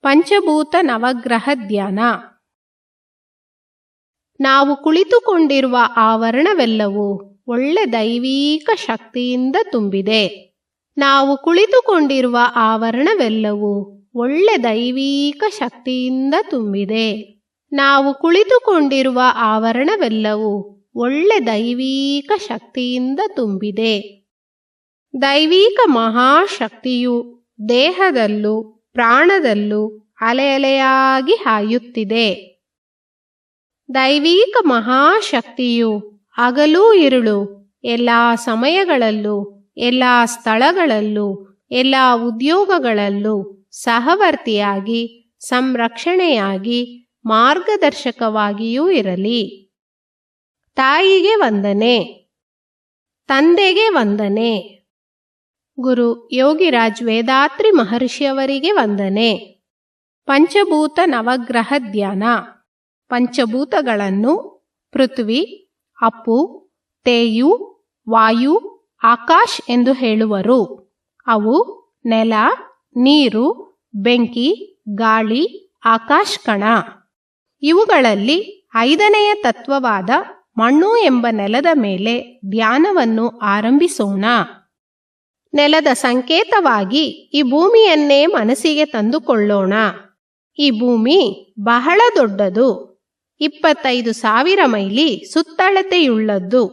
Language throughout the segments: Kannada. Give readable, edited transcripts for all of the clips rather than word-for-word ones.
ಪಂಚಭೂತ ನವಗ್ರಹ ಧ್ಯಾನ. ನಾವು ಕುಳಿತುಕೊಂಡಿರುವ ಆವರಣವೆಲ್ಲವೂ ಒಳ್ಳೆ ದೈವೀಕ ಶಕ್ತಿಯಿಂದ ತುಂಬಿದೆ. ನಾವು ಕುಳಿತುಕೊಂಡಿರುವ ಆವರಣವೆಲ್ಲವೂ ಒಳ್ಳೆ ದೈವೀಕ ಶಕ್ತಿಯಿಂದ ತುಂಬಿದೆ. ನಾವು ಕುಳಿತುಕೊಂಡಿರುವ ಆವರಣವೆಲ್ಲವೂ ಒಳ್ಳೆ ದೈವೀಕ ಶಕ್ತಿಯಿಂದ ತುಂಬಿದೆ. ದೈವೀಕ ಮಹಾಶಕ್ತಿಯು ದೇಹದಲ್ಲೂ ಪ್ರಾಣದಲ್ಲೂ ಅಲೆಯಾಗಿ ಹಾಯುತ್ತಿದೆ. ದೈವೀಕ ಮಹಾಶಕ್ತಿಯು ಹಗಲು ಇರುಳು ಎಲ್ಲ ಸಮಯಗಳಲ್ಲೂ ಎಲ್ಲ ಸ್ಥಳಗಳಲ್ಲೂ ಎಲ್ಲ ಉದ್ಯೋಗಗಳಲ್ಲೂ ಸಹವರ್ತಿಯಾಗಿ ಸಂರಕ್ಷಣೆಯಾಗಿ ಮಾರ್ಗದರ್ಶಕವಾಗಿಯೂ ಇರಲಿ. ತಾಯಿಗೆ ವಂದನೆ, ತಂದೆಗೆ ವಂದನೆ, ಗುರು ಯೋಗಿರಾಜ್ ವೇದಾತ್ರಿ ಮಹರ್ಷಿಯವರಿಗೆ ವಂದನೆ. ಪಂಚಭೂತ ನವಗ್ರಹ ಧ್ಯಾನ. ಪಂಚಭೂತಗಳನ್ನು ಪೃಥ್ವಿ, ಅಪ್ಪು, ತೇಯು, ವಾಯು, ಆಕಾಶ್ ಎಂದು ಹೇಳುವರು. ಅವು ನೆಲ, ನೀರು, ಬೆಂಕಿ, ಗಾಳಿ, ಆಕಾಶಕಣ. ಇವುಗಳಲ್ಲಿ 5ನೆಯ ತತ್ವವಾದ ಮಣ್ಣು ಎಂಬ ನೆಲದ ಮೇಲೆ ಧ್ಯಾನವನ್ನು ಆರಂಭಿಸೋಣ. ನೆಲದ ಸಂಕೇತವಾಗಿ ಈ ಭೂಮಿಯನ್ನೇ ಮನಸ್ಸಿಗೆ ತಂದುಕೊಳ್ಳೋಣ. ಈ ಭೂಮಿ ಬಹಳ ದೊಡ್ಡದು, 25,000 ಮೈಲಿ ಸುತ್ತಳತೆಯುಳ್ಳದ್ದು.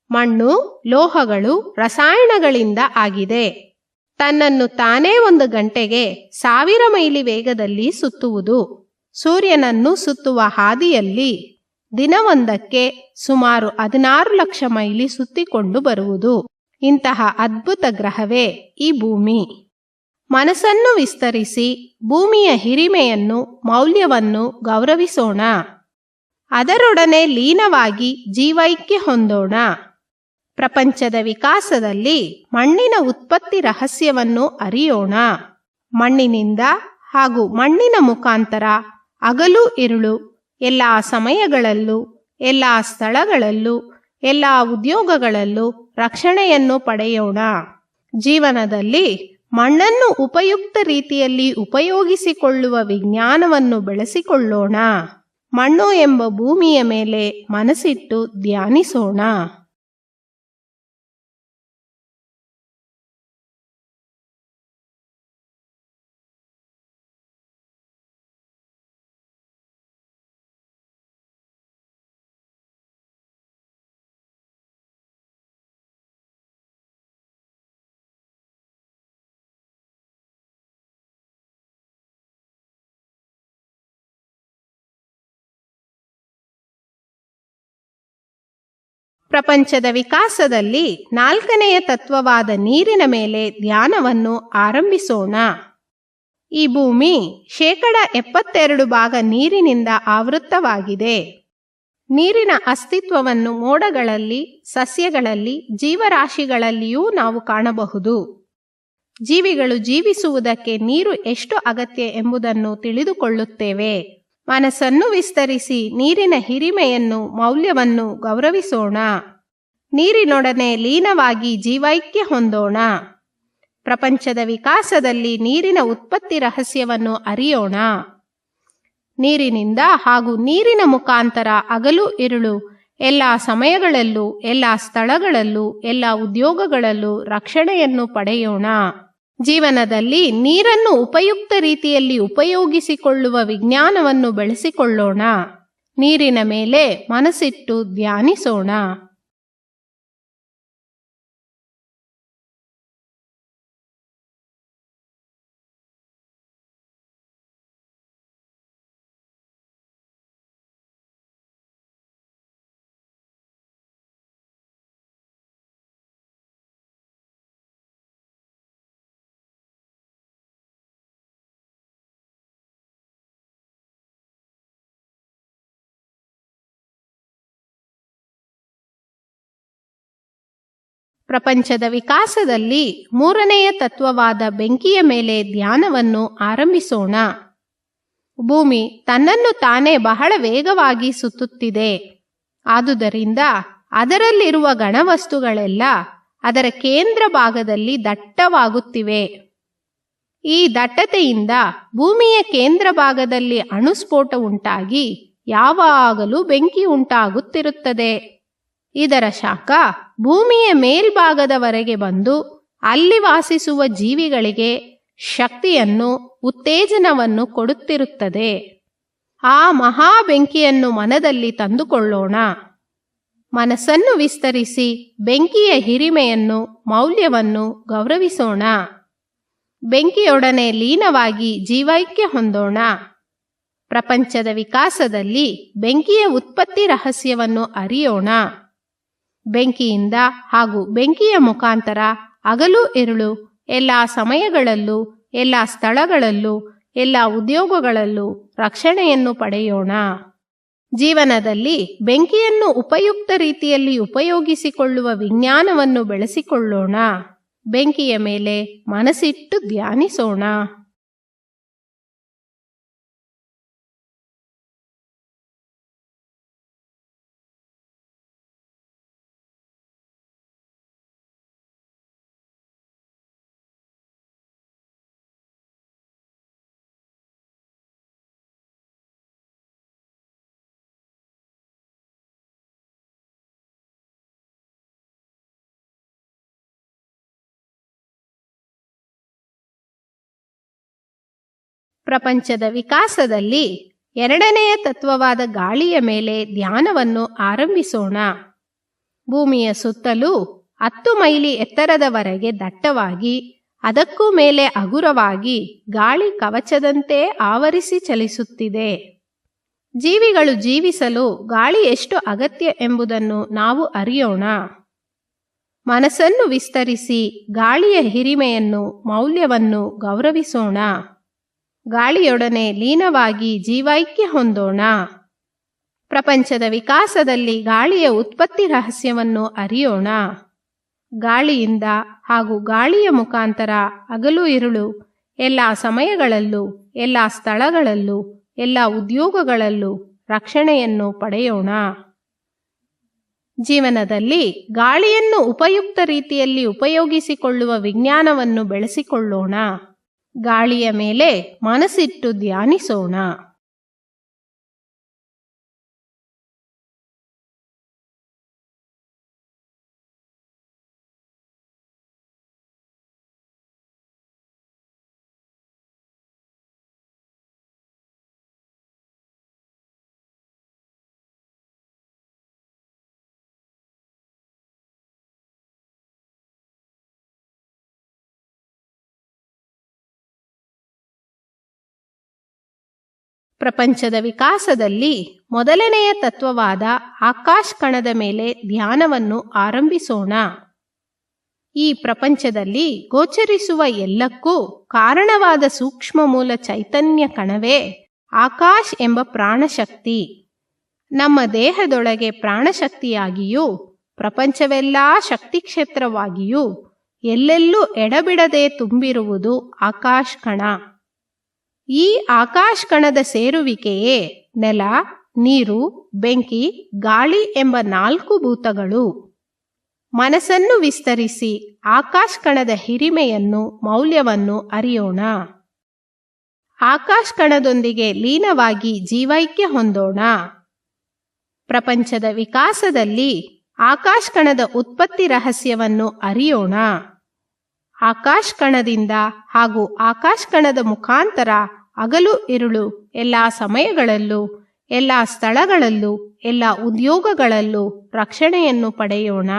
ಮಣ್ಣು, ಲೋಹಗಳು, ರಸಾಯನಗಳಿಂದ ಆಗಿದೆ. ತನ್ನನ್ನು ತಾನೇ 1 ಗಂಟೆಗೆ 1000 ಮೈಲಿ ವೇಗದಲ್ಲಿ ಸುತ್ತುವುದು. ಸೂರ್ಯನನ್ನು ಸುತ್ತುವ ಹಾದಿಯಲ್ಲಿ ದಿನವೊಂದಕ್ಕೆ ಸುಮಾರು 16 ಲಕ್ಷ ಮೈಲಿ ಸುತ್ತಿಕೊಂಡು ಬರುವುದು. ಇಂತಹ ಅದ್ಭುತ ಗ್ರಹವೇ ಈ ಭೂಮಿ. ಮನಸ್ಸನ್ನು ವಿಸ್ತರಿಸಿ ಭೂಮಿಯ ಹಿರಿಮೆಯನ್ನು ಮೌಲ್ಯವನ್ನು ಗೌರವಿಸೋಣ. ಅದರೊಡನೆ ಲೀನವಾಗಿ ಜೀವೈಕ್ಯ ಹೊಂದೋಣ. ಪ್ರಪಂಚದ ವಿಕಾಸದಲ್ಲಿ ಮಣ್ಣಿನ ಉತ್ಪತ್ತಿ ರಹಸ್ಯವನ್ನು ಅರಿಯೋಣ. ಮಣ್ಣಿನಿಂದ ಹಾಗೂ ಮಣ್ಣಿನ ಮುಖಾಂತರ ಹಗಲು ಇರುಳು ಎಲ್ಲ ಸಮಯಗಳಲ್ಲೂ ಎಲ್ಲ ಸ್ಥಳಗಳಲ್ಲೂ ಎಲ್ಲ ಉದ್ಯೋಗಗಳಲ್ಲೂ ರಕ್ಷಣೆಯನ್ನು ಪಡೆಯೋಣ. ಜೀವನದಲ್ಲಿ ಮಣ್ಣನ್ನು ಉಪಯುಕ್ತ ರೀತಿಯಲ್ಲಿ ಉಪಯೋಗಿಸಿಕೊಳ್ಳುವ ವಿಜ್ಞಾನವನ್ನು ಬೆಳೆಸಿಕೊಳ್ಳೋಣ. ಮಣ್ಣು ಎಂಬ ಭೂಮಿಯ ಮೇಲೆ ಮನಸ್ಸಿಟ್ಟು ಧ್ಯಾನಿಸೋಣ. ಪ್ರಪಂಚದ ವಿಕಾಸದಲ್ಲಿ 4ನೆಯ ತತ್ವವಾದ ನೀರಿನ ಮೇಲೆ ಧ್ಯಾನವನ್ನು ಆರಂಭಿಸೋಣ. ಈ ಭೂಮಿ 72% ನೀರಿನಿಂದ ಆವೃತ್ತವಾಗಿದೆ. ನೀರಿನ ಅಸ್ತಿತ್ವವನ್ನು ಮೋಡಗಳಲ್ಲಿ, ಸಸ್ಯಗಳಲ್ಲಿ, ಜೀವರಾಶಿಗಳಲ್ಲಿಯೂ ನಾವು ಕಾಣಬಹುದು. ಜೀವಿಗಳು ಜೀವಿಸುವುದಕ್ಕೆ ನೀರು ಎಷ್ಟು ಅಗತ್ಯ ಎಂಬುದನ್ನು ತಿಳಿದುಕೊಳ್ಳುತ್ತೇವೆ. ಮನಸ್ಸನ್ನು ವಿಸ್ತರಿಸಿ ನೀರಿನ ಹಿರಿಮೆಯನ್ನು ಮೌಲ್ಯವನ್ನು ಗೌರವಿಸೋಣ. ನೀರಿನೊಡನೆ ಲೀನವಾಗಿ ಜೀವೈಕ್ಯ ಹೊಂದೋಣ. ಪ್ರಪಂಚದ ವಿಕಾಸದಲ್ಲಿ ನೀರಿನ ಉತ್ಪತ್ತಿ ರಹಸ್ಯವನ್ನು ಅರಿಯೋಣ. ನೀರಿನಿಂದ ಹಾಗೂ ನೀರಿನ ಮುಖಾಂತರ ಹಗಲು ಇರುಳು ಎಲ್ಲ ಸಮಯಗಳಲ್ಲೂ ಎಲ್ಲ ಸ್ಥಳಗಳಲ್ಲೂ ಎಲ್ಲ ಉದ್ಯೋಗಗಳಲ್ಲೂ ರಕ್ಷಣೆಯನ್ನು ಪಡೆಯೋಣ. ಜೀವನದಲ್ಲಿ ನೀರನ್ನು ಉಪಯುಕ್ತ ರೀತಿಯಲ್ಲಿ ಉಪಯೋಗಿಸಿಕೊಳ್ಳುವ ವಿಜ್ಞಾನವನ್ನು ಬೆಳೆಸಿಕೊಳ್ಳೋಣ. ನೀರಿನ ಮೇಲೆ ಮನಸ್ಸಿಟ್ಟು ಧ್ಯಾನಿಸೋಣ. ಪ್ರಪಂಚದ ವಿಕಾಸದಲ್ಲಿ 3ನೆಯ ತತ್ವವಾದ ಬೆಂಕಿಯ ಮೇಲೆ ಧ್ಯಾನವನ್ನು ಆರಂಭಿಸೋಣ. ಭೂಮಿ ತನ್ನನ್ನು ತಾನೇ ಬಹಳ ವೇಗವಾಗಿ ಸುತ್ತುತ್ತಿದೆ. ಆದುದರಿಂದ ಅದರಲ್ಲಿರುವ ಘನವಸ್ತುಗಳೆಲ್ಲ ಅದರ ಕೇಂದ್ರ ಭಾಗದಲ್ಲಿ ದಟ್ಟವಾಗುತ್ತಿವೆ. ಈ ದಟ್ಟತೆಯಿಂದ ಭೂಮಿಯ ಕೇಂದ್ರ ಭಾಗದಲ್ಲಿ ಅಣುಸ್ಫೋಟ ಉಂಟಾಗಿ ಯಾವಾಗಲೂ ಬೆಂಕಿ ಉಂಟಾಗುತ್ತಿರುತ್ತದೆ. ಇದರ ಶಾಖ ಭೂಮಿಯ ಮೇಲ್ಭಾಗದವರೆಗೆ ಬಂದು ಅಲ್ಲಿ ವಾಸಿಸುವ ಜೀವಿಗಳಿಗೆ ಶಕ್ತಿಯನ್ನು, ಉತ್ತೇಜನವನ್ನು ಕೊಡುತ್ತಿರುತ್ತದೆ. ಆ ಮಹಾ ಬೆಂಕಿಯನ್ನು ಮನದಲ್ಲಿ ತಂದುಕೊಳ್ಳೋಣ. ಮನಸ್ಸನ್ನು ವಿಸ್ತರಿಸಿ ಬೆಂಕಿಯ ಹಿರಿಮೆಯನ್ನು, ಮೌಲ್ಯವನ್ನು ಗೌರವಿಸೋಣ. ಬೆಂಕಿಯೊಡನೆ ಲೀನವಾಗಿ ಜೀವೈಕ್ಯ ಹೊಂದೋಣ. ಪ್ರಪಂಚದ ವಿಕಾಸದಲ್ಲಿ ಬೆಂಕಿಯ ಉತ್ಪತ್ತಿ ರಹಸ್ಯವನ್ನು ಅರಿಯೋಣ. ಬೆಂಕಿಯಿಂದ ಹಾಗೂ ಬೆಂಕಿಯ ಮುಖಾಂತರ ಹಗಲು ಇರುಳು ಎಲ್ಲ ಸಮಯಗಳಲ್ಲೂ, ಎಲ್ಲ ಸ್ಥಳಗಳಲ್ಲೂ, ಎಲ್ಲ ಉದ್ಯೋಗಗಳಲ್ಲೂ ರಕ್ಷಣೆಯನ್ನು ಪಡೆಯೋಣ. ಜೀವನದಲ್ಲಿ ಬೆಂಕಿಯನ್ನು ಉಪಯುಕ್ತ ರೀತಿಯಲ್ಲಿ ಉಪಯೋಗಿಸಿಕೊಳ್ಳುವ ವಿಜ್ಞಾನವನ್ನು ಬೆಳೆಸಿಕೊಳ್ಳೋಣ. ಬೆಂಕಿಯ ಮೇಲೆ ಮನಸ್ಸಿಟ್ಟು ಧ್ಯಾನಿಸೋಣ. ಪ್ರಪಂಚದ ವಿಕಾಸದಲ್ಲಿ ಎರಡನೆಯ ತತ್ವವಾದ ಗಾಳಿಯ ಮೇಲೆ ಧ್ಯಾನವನ್ನು ಆರಂಭಿಸೋಣ. ಭೂಮಿಯ ಸುತ್ತಲೂ 10 ಮೈಲಿ ಎತ್ತರದವರೆಗೆ ದಟ್ಟವಾಗಿ, ಅದಕ್ಕೂ ಮೇಲೆ ಹಗುರವಾಗಿ ಗಾಳಿ ಕವಚದಂತೆ ಆವರಿಸಿ ಚಲಿಸುತ್ತಿದೆ. ಜೀವಿಗಳು ಜೀವಿಸಲು ಗಾಳಿ ಎಷ್ಟು ಅಗತ್ಯ ಎಂಬುದನ್ನು ನಾವು ಅರಿಯೋಣ. ಮನಸ್ಸನ್ನು ವಿಸ್ತರಿಸಿ ಗಾಳಿಯ ಹಿರಿಮೆಯನ್ನು, ಮೌಲ್ಯವನ್ನು ಗೌರವಿಸೋಣ. ಗಾಳಿಯೊಡನೆ ಲೀನವಾಗಿ ಜೀವೈಕ್ಯ ಹೊಂದೋಣ. ಪ್ರಪಂಚದ ವಿಕಾಸದಲ್ಲಿ ಗಾಳಿಯ ಉತ್ಪತ್ತಿ ರಹಸ್ಯವನ್ನು ಅರಿಯೋಣ. ಗಾಳಿಯಿಂದ ಹಾಗೂ ಗಾಳಿಯ ಮುಖಾಂತರ ಹಗಲು ಇರುಳು ಎಲ್ಲ ಸಮಯಗಳಲ್ಲೂ, ಎಲ್ಲ ಸ್ಥಳಗಳಲ್ಲೂ, ಎಲ್ಲ ಉದ್ಯೋಗಗಳಲ್ಲೂ ರಕ್ಷಣೆಯನ್ನು ಪಡೆಯೋಣ. ಜೀವನದಲ್ಲಿ ಗಾಳಿಯನ್ನು ಉಪಯುಕ್ತ ರೀತಿಯಲ್ಲಿ ಉಪಯೋಗಿಸಿಕೊಳ್ಳುವ ವಿಜ್ಞಾನವನ್ನು ಬೆಳೆಸಿಕೊಳ್ಳೋಣ. ಗಾಳಿಯ ಮೇಲೆ ಮನಸ್ಸಿಟ್ಟು ಧ್ಯಾನಿಸೋಣ. ಪ್ರಪಂಚದ ವಿಕಾಸದಲ್ಲಿ ಮೊದಲನೆಯ ತತ್ವವಾದ ಆಕಾಶ ಕಣದ ಮೇಲೆ ಧ್ಯಾನವನ್ನು ಆರಂಭಿಸೋಣ. ಈ ಪ್ರಪಂಚದಲ್ಲಿ ಗೋಚರಿಸುವ ಎಲ್ಲಕ್ಕೂ ಕಾರಣವಾದ ಸೂಕ್ಷ್ಮ ಮೂಲ ಚೈತನ್ಯ ಕಣವೇ ಆಕಾಶ ಎಂಬ ಪ್ರಾಣಶಕ್ತಿ. ನಮ್ಮ ದೇಹದೊಳಗೆ ಪ್ರಾಣಶಕ್ತಿಯಾಗಿಯೂ, ಪ್ರಪಂಚವೆಲ್ಲ ಶಕ್ತಿ ಕ್ಷೇತ್ರವಾಗಿಯೂ ಎಲ್ಲೆಲ್ಲೂ ಎಡಬಿಡದೆ ತುಂಬಿರುವುದು ಆಕಾಶ ಕಣ. ಈ ಆಕಾಶ ಕಣದ ಸೇರುವಿಕೆಯೇ ನೆಲ, ನೀರು, ಬೆಂಕಿ, ಗಾಳಿ ಎಂಬ 4 ಭೂತಗಳು. ಮನಸ್ಸನ್ನು ವಿಸ್ತರಿಸಿ ಆಕಾಶ ಕಣದ ಹಿರಿಮೆಯನ್ನು, ಮೌಲ್ಯವನ್ನು ಅರಿಯೋಣ. ಆಕಾಶ ಕಣದೊಂದಿಗೆ ಲೀನವಾಗಿ ಜೀವೈಕ್ಯ ಹೊಂದೋಣ. ಪ್ರಪಂಚದ ವಿಕಾಸದಲ್ಲಿ ಆಕಾಶ ಕಣದ ಉತ್ಪತ್ತಿ ರಹಸ್ಯವನ್ನು ಅರಿಯೋಣ. ಆಕಾಶ ಕಣದಿಂದ ಹಾಗೂ ಆಕಾಶ ಕಣದ ಮುಖಾಂತರ ಹಗಲು ಇರುಳು ಎಲ್ಲ ಸಮಯಗಳಲ್ಲೂ, ಎಲ್ಲ ಸ್ಥಳಗಳಲ್ಲೂ, ಎಲ್ಲ ಉದ್ಯೋಗಗಳಲ್ಲೂ ರಕ್ಷಣೆಯನ್ನು ಪಡೆಯೋಣ.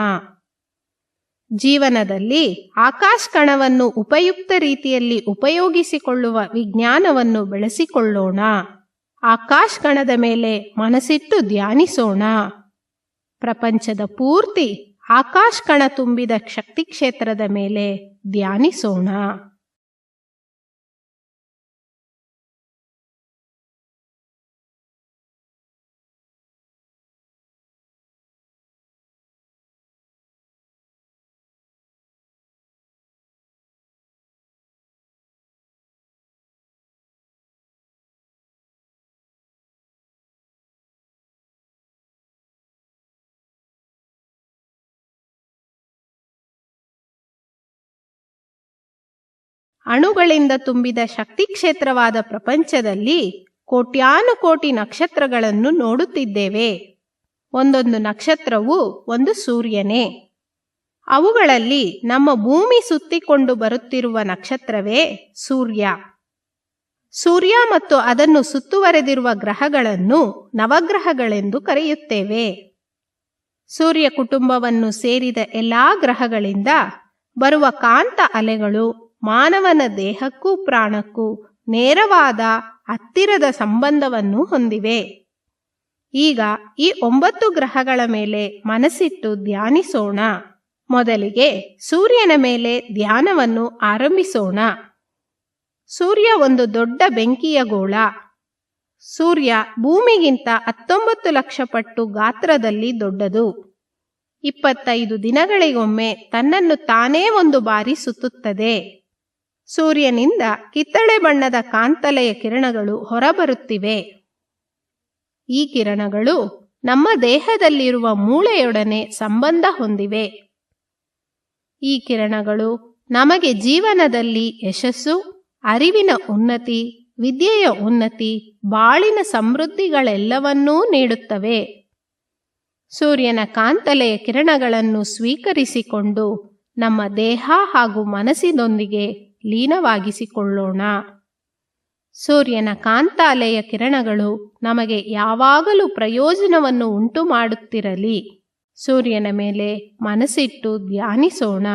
ಜೀವನದಲ್ಲಿ ಆಕಾಶ ಕಣವನ್ನು ಉಪಯುಕ್ತ ರೀತಿಯಲ್ಲಿ ಉಪಯೋಗಿಸಿಕೊಳ್ಳುವ ವಿಜ್ಞಾನವನ್ನು ಬೆಳೆಸಿಕೊಳ್ಳೋಣ. ಆಕಾಶ ಕಣದ ಮೇಲೆ ಮನಸ್ಸಿಟ್ಟು ಧ್ಯಾನಿಸೋಣ. ಪ್ರಪಂಚದ ಪೂರ್ತಿ ಆಕಾಶ ಕಣ ತುಂಬಿದ ಶಕ್ತಿ ಕ್ಷೇತ್ರದ ಮೇಲೆ ಧ್ಯಾನಿಸೋಣ. ಅಣುಗಳಿಂದ ತುಂಬಿದ ಶಕ್ತಿ ಕ್ಷೇತ್ರವಾದ ಪ್ರಪಂಚದಲ್ಲಿ ಕೋಟ್ಯಾನುಕೋಟಿ ನಕ್ಷತ್ರಗಳನ್ನು ನೋಡುತ್ತಿದ್ದೇವೆ. ಒಂದೊಂದು ನಕ್ಷತ್ರವು ಒಂದು ಸೂರ್ಯನೇ. ಅವುಗಳಲ್ಲಿ ನಮ್ಮ ಭೂಮಿ ಸುತ್ತಿಕೊಂಡು ಬರುತ್ತಿರುವ ನಕ್ಷತ್ರವೇ ಸೂರ್ಯ. ಸೂರ್ಯ ಮತ್ತು ಅದನ್ನು ಸುತ್ತುವರೆದಿರುವ ಗ್ರಹಗಳನ್ನು ನವಗ್ರಹಗಳೆಂದು ಕರೆಯುತ್ತೇವೆ. ಸೂರ್ಯ ಕುಟುಂಬವನ್ನು ಸೇರಿದ ಎಲ್ಲಾ ಗ್ರಹಗಳಿಂದ ಬರುವ ಕಾಂತ ಅಲೆಗಳು ಮಾನವನ ದೇಹಕ್ಕೂ ಪ್ರಾಣಕ್ಕೂ ನೇರವಾದ ಹತ್ತಿರದ ಸಂಬಂಧವನ್ನು ಹೊಂದಿವೆ. ಈಗ ಈ 9 ಗ್ರಹಗಳ ಮೇಲೆ ಮನಸ್ಸಿಟ್ಟು ಧ್ಯಾನಿಸೋಣ. ಮೊದಲಿಗೆ ಸೂರ್ಯನ ಮೇಲೆ ಧ್ಯಾನವನ್ನು ಆರಂಭಿಸೋಣ. ಸೂರ್ಯ ಒಂದು ದೊಡ್ಡ ಬೆಂಕಿಯ ಗೋಳ. ಸೂರ್ಯ ಭೂಮಿಗಿಂತ 19 ಲಕ್ಷ ಪಟ್ಟು ಗಾತ್ರದಲ್ಲಿ ದೊಡ್ಡದು. 25 ದಿನಗಳಿಗೊಮ್ಮೆ ತನ್ನನ್ನು ತಾನೇ ಒಂದು ಬಾರಿ ಸುತ್ತುತ್ತದೆ. ಸೂರ್ಯನಿಂದ ಕಿತ್ತಳೆ ಬಣ್ಣದ ಕಾಂತಲೆಯ ಕಿರಣಗಳು ಹೊರಬರುತ್ತಿವೆ. ಈ ಕಿರಣಗಳು ನಮ್ಮ ದೇಹದಲ್ಲಿರುವ ಮೂಳೆಯೊಡನೆ ಸಂಬಂಧ ಹೊಂದಿವೆ. ಈ ಕಿರಣಗಳು ನಮಗೆ ಜೀವನದಲ್ಲಿ ಯಶಸ್ಸು, ಅರಿವಿನ ಉನ್ನತಿ, ವಿದ್ಯೆಯ ಉನ್ನತಿ, ಬಾಳಿನ ಸಮೃದ್ಧಿಗಳೆಲ್ಲವನ್ನೂ ನೀಡುತ್ತವೆ. ಸೂರ್ಯನ ಕಾಂತಲೆಯ ಕಿರಣಗಳನ್ನು ಸ್ವೀಕರಿಸಿಕೊಂಡು ನಮ್ಮ ದೇಹ ಹಾಗೂ ಮನಸ್ಸಿನೊಂದಿಗೆ ಲೀನವಾಗಿಸಿಕೊಳ್ಳೋಣ. ಸೂರ್ಯನ ಕಾಂತಾಲೆಯ ಕಿರಣಗಳು ನಮಗೆ ಯಾವಾಗಲೂ ಪ್ರಯೋಜನವನ್ನು ಉಂಟು ಮಾಡುತ್ತಿರಲಿ. ಸೂರ್ಯನ ಮೇಲೆ ಮನಸ್ಸಿಟ್ಟು ಧ್ಯಾನಿಸೋಣ.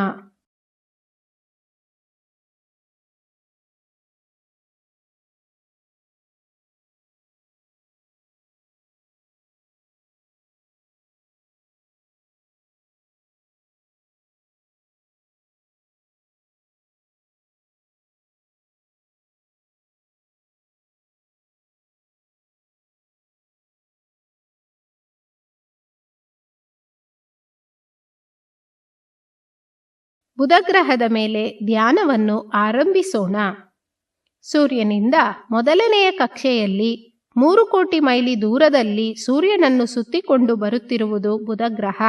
ಬುಧಗ್ರಹದ ಮೇಲೆ ಧ್ಯಾನವನ್ನು ಆರಂಭಿಸೋಣ. ಸೂರ್ಯನಿಂದ ಮೊದಲನೆಯ ಕಕ್ಷೆಯಲ್ಲಿ 3 ಕೋಟಿ ಮೈಲಿ ದೂರದಲ್ಲಿ ಸೂರ್ಯನನ್ನು ಸುತ್ತಿಕೊಂಡು ಬರುತ್ತಿರುವುದು ಬುಧಗ್ರಹ.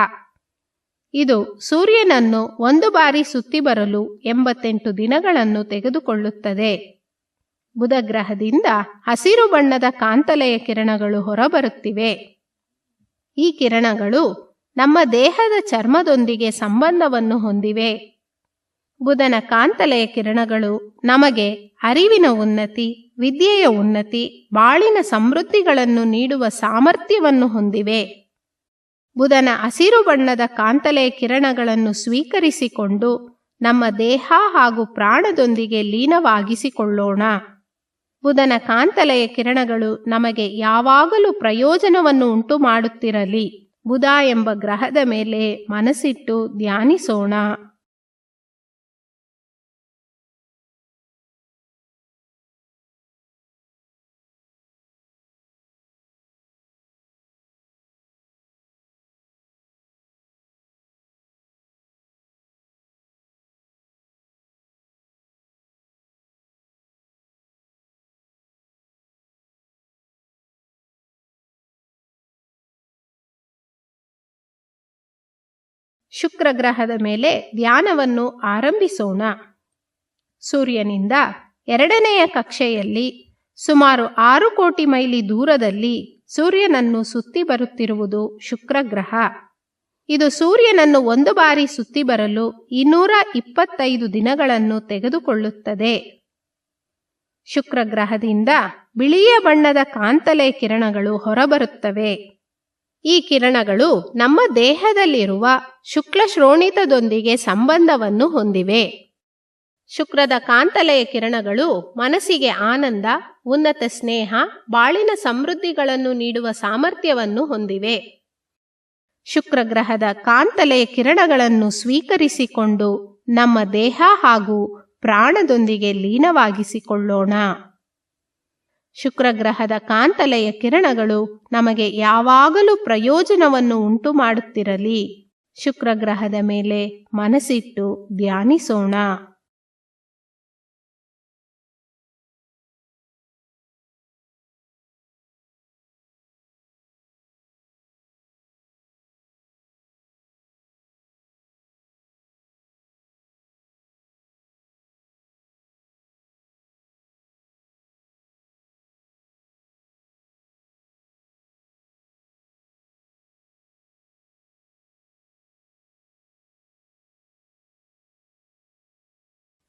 ಇದು ಸೂರ್ಯನನ್ನು ಒಂದು ಬಾರಿ ಸುತ್ತಿ ಬರಲು 88 ದಿನಗಳನ್ನು ತೆಗೆದುಕೊಳ್ಳುತ್ತದೆ. ಬುಧಗ್ರಹದಿಂದ ಹಸಿರು ಬಣ್ಣದ ಕಾಂತಲೆಯ ಕಿರಣಗಳು ಹೊರಬರುತ್ತಿವೆ. ಈ ಕಿರಣಗಳು ನಮ್ಮ ದೇಹದ ಚರ್ಮದೊಂದಿಗೆ ಸಂಬಂಧವನ್ನು ಹೊಂದಿವೆ. ಬುಧನ ಕಾಂತಲೆಯ ಕಿರಣಗಳು ನಮಗೆ ಅರಿವಿನ ಉನ್ನತಿ, ವಿದ್ಯೆಯ ಉನ್ನತಿ, ಬಾಳಿನ ಸಮೃದ್ಧಿಗಳನ್ನು ನೀಡುವ ಸಾಮರ್ಥ್ಯವನ್ನು ಹೊಂದಿವೆ. ಬುಧನ ಹಸಿರು ಬಣ್ಣದ ಕಾಂತಲೆಯ ಕಿರಣಗಳನ್ನು ಸ್ವೀಕರಿಸಿಕೊಂಡು ನಮ್ಮ ದೇಹ ಹಾಗೂ ಪ್ರಾಣದೊಂದಿಗೆ ಲೀನವಾಗಿಸಿಕೊಳ್ಳೋಣ. ಬುಧನ ಕಾಂತಲೆಯ ಕಿರಣಗಳು ನಮಗೆ ಯಾವಾಗಲೂ ಪ್ರಯೋಜನವನ್ನು ಉಂಟು ಮಾಡುತ್ತಿರಲಿ. ಬುಧ ಎಂಬ ಗ್ರಹದ ಮೇಲೆ ಮನಸ್ಸಿಟ್ಟು ಧ್ಯಾನಿಸೋಣ. ಶುಕ್ರ ಗ್ರಹದ ಮೇಲೆ ಧ್ಯಾನವನ್ನು ಆರಂಭಿಸೋಣ. ಸೂರ್ಯನಿಂದ 2ನೆಯ ಕಕ್ಷೆಯಲ್ಲಿ ಸುಮಾರು 6 ಕೋಟಿ ಮೈಲಿ ದೂರದಲ್ಲಿ ಸೂರ್ಯನನ್ನು ಸುತ್ತಿ ಬರುತ್ತಿರುವುದು ಶುಕ್ರ ಗ್ರಹ. ಇದು ಸೂರ್ಯನನ್ನು ಒಂದು ಬಾರಿ ಸುತ್ತಿ ಬರಲು 225 ದಿನಗಳನ್ನು ತೆಗೆದುಕೊಳ್ಳುತ್ತದೆ. ಶುಕ್ರ ಗ್ರಹದಿಂದ ಬಿಳಿಯ ಬಣ್ಣದ ಕಾಂತಲೆಯ ಕಿರಣಗಳು ಹೊರಬರುತ್ತವೆ. ಈ ಕಿರಣಗಳು ನಮ್ಮ ದೇಹದಲ್ಲಿರುವ ಶುಕ್ಲ ಶ್ರೋಣಿತದೊಂದಿಗೆ ಸಂಬಂಧವನ್ನು ಹೊಂದಿವೆ. ಶುಕ್ರದ ಕಾಂತಲೆಯ ಕಿರಣಗಳು ಮನಸ್ಸಿಗೆ ಆನಂದ, ಉನ್ನತ ಸ್ನೇಹ, ಬಾಳಿನ ಸಮೃದ್ಧಿಗಳನ್ನು ನೀಡುವ ಸಾಮರ್ಥ್ಯವನ್ನು ಹೊಂದಿವೆ. ಶುಕ್ರ ಗ್ರಹದ ಕಾಂತಲೆಯ ಕಿರಣಗಳನ್ನು ಸ್ವೀಕರಿಸಿಕೊಂಡು ನಮ್ಮ ದೇಹ ಹಾಗೂ ಪ್ರಾಣದೊಂದಿಗೆ ಲೀನವಾಗಿಸಿಕೊಳ್ಳೋಣ. ಶುಕ್ರ ಗ್ರಹದ ಕಾಂತಲೆಯ ಕಿರಣಗಳು ನಮಗೆ ಯಾವಾಗಲೂ ಪ್ರಯೋಜನವನ್ನು ಉಂಟು ಮಾಡುತ್ತಿರಲಿ. ಶುಕ್ರ ಗ್ರಹದ ಮೇಲೆ ಮನಸ್ಸಿಟ್ಟು ಧ್ಯಾನಿಸೋಣ.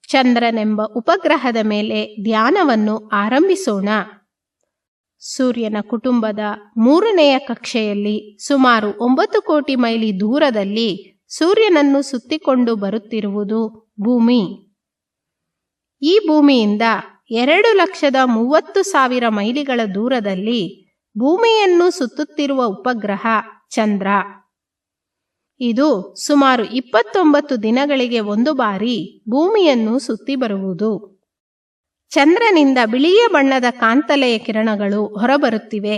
ಚಂದ್ರನೆಂಬ ಉಪಗ್ರಹದ ಮೇಲೆ ಧ್ಯಾನವನ್ನು ಆರಂಭಿಸೋಣ. ಸೂರ್ಯನ ಕುಟುಂಬದ 3ನೆಯ ಕಕ್ಷೆಯಲ್ಲಿ ಸುಮಾರು 9 ಕೋಟಿ ಮೈಲಿ ದೂರದಲ್ಲಿ ಸೂರ್ಯನನ್ನು ಸುತ್ತಿಕೊಂಡು ಬರುತ್ತಿರುವುದು ಭೂಮಿ. ಈ ಭೂಮಿಯಿಂದ 2,30,000 ಮೈಲಿಗಳ ದೂರದಲ್ಲಿ ಭೂಮಿಯನ್ನು ಸುತ್ತುತ್ತಿರುವ ಉಪಗ್ರಹ ಚಂದ್ರ. ಇದು ಸುಮಾರು 29 ದಿನಗಳಿಗೆ ಒಂದು ಬಾರಿ ಭೂಮಿಯನ್ನು ಸುತ್ತಿ ಬರುವುದು. ಚಂದ್ರನಿಂದ ಬಿಳಿಯ ಬಣ್ಣದ ಕಾಂತಲೆಯ ಕಿರಣಗಳು ಹೊರಬರುತ್ತಿವೆ.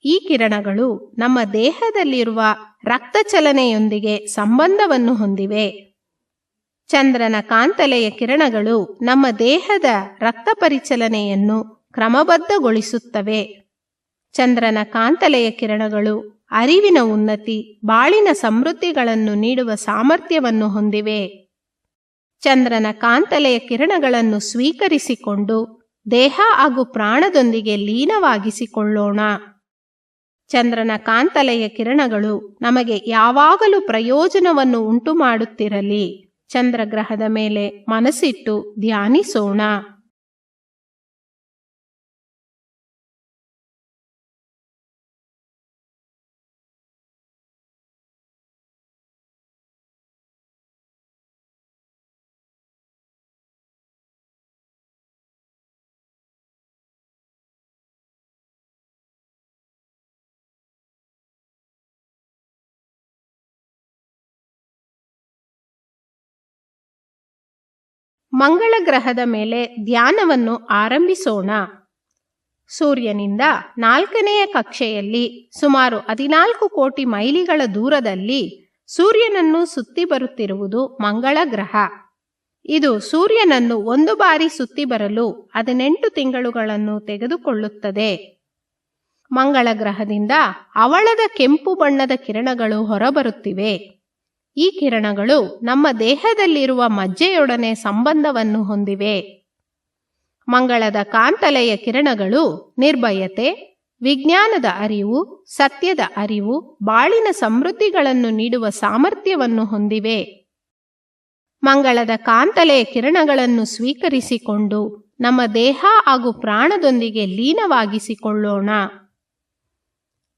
ಈ ಕಿರಣಗಳು ನಮ್ಮ ದೇಹದಲ್ಲಿರುವ ರಕ್ತ ಚಲನೆಯೊಂದಿಗೆ ಸಂಬಂಧವನ್ನು ಹೊಂದಿವೆ. ಚಂದ್ರನ ಕಾಂತಲೆಯ ಕಿರಣಗಳು ನಮ್ಮ ದೇಹದ ರಕ್ತ ಪರಿಚಲನೆಯನ್ನು ಕ್ರಮಬದ್ಧಗೊಳಿಸುತ್ತವೆ. ಚಂದ್ರನ ಕಾಂತಲೆಯ ಕಿರಣಗಳು ಅರಿವಿನ ಉನ್ನತಿ, ಬಾಳಿನ ಸಮೃದ್ಧಿಗಳನ್ನು ನೀಡುವ ಸಾಮರ್ಥ್ಯವನ್ನು ಹೊಂದಿವೆ. ಚಂದ್ರನ ಕಾಂತಲೆಯ ಕಿರಣಗಳನ್ನು ಸ್ವೀಕರಿಸಿಕೊಂಡು ದೇಹ ಹಾಗೂ ಪ್ರಾಣದೊಂದಿಗೆ ಲೀನವಾಗಿಸಿಕೊಳ್ಳೋಣ. ಚಂದ್ರನ ಕಾಂತಲೆಯ ಕಿರಣಗಳು ನಮಗೆ ಯಾವಾಗಲೂ ಪ್ರಯೋಜನವನ್ನು ಉಂಟು ಮಾಡುತ್ತಿರಲಿ. ಚಂದ್ರಗ್ರಹದ ಮೇಲೆ ಮನಸ್ಸಿಟ್ಟು ಧ್ಯಾನಿಸೋಣ. ಮಂಗಳ ಗ್ರಹದ ಮೇಲೆ ಧ್ಯಾನವನ್ನು ಆರಂಭಿಸೋಣ. ಸೂರ್ಯನಿಂದ 4ನೆಯ ಕಕ್ಷೆಯಲ್ಲಿ ಸುಮಾರು 14 ಕೋಟಿ ಮೈಲಿಗಳ ದೂರದಲ್ಲಿ ಸೂರ್ಯನನ್ನು ಸುತ್ತಿ ಬರುತ್ತಿರುವುದು ಮಂಗಳ ಗ್ರಹ. ಇದು ಸೂರ್ಯನನ್ನು ಒಂದು ಬಾರಿ ಸುತ್ತಿ ಬರಲು 18 ತಿಂಗಳುಗಳನ್ನು ತೆಗೆದುಕೊಳ್ಳುತ್ತದೆ. ಮಂಗಳ ಗ್ರಹದಿಂದ ಹವಳದ ಕೆಂಪು ಬಣ್ಣದ ಕಿರಣಗಳು ಹೊರಬರುತ್ತಿವೆ. ಈ ಕಿರಣಗಳು ನಮ್ಮ ದೇಹದಲ್ಲಿರುವ ಮಜ್ಜೆಯೊಡನೆ ಸಂಬಂಧವನ್ನು ಹೊಂದಿವೆ. ಮಂಗಳದ ಕಾಂತಲೆಯ ಕಿರಣಗಳು ನಿರ್ಭಯತೆ, ವಿಜ್ಞಾನದ ಅರಿವು, ಸತ್ಯದ ಅರಿವು, ಬಾಳಿನ ಸಮೃದ್ಧಿಗಳನ್ನು ನೀಡುವ ಸಾಮರ್ಥ್ಯವನ್ನು ಹೊಂದಿವೆ. ಮಂಗಳದ ಕಾಂತಲೆಯ ಕಿರಣಗಳನ್ನು ಸ್ವೀಕರಿಸಿಕೊಂಡು ನಮ್ಮ ದೇಹ ಹಾಗೂ ಪ್ರಾಣದೊಂದಿಗೆ ಲೀನವಾಗಿಸಿಕೊಳ್ಳೋಣ.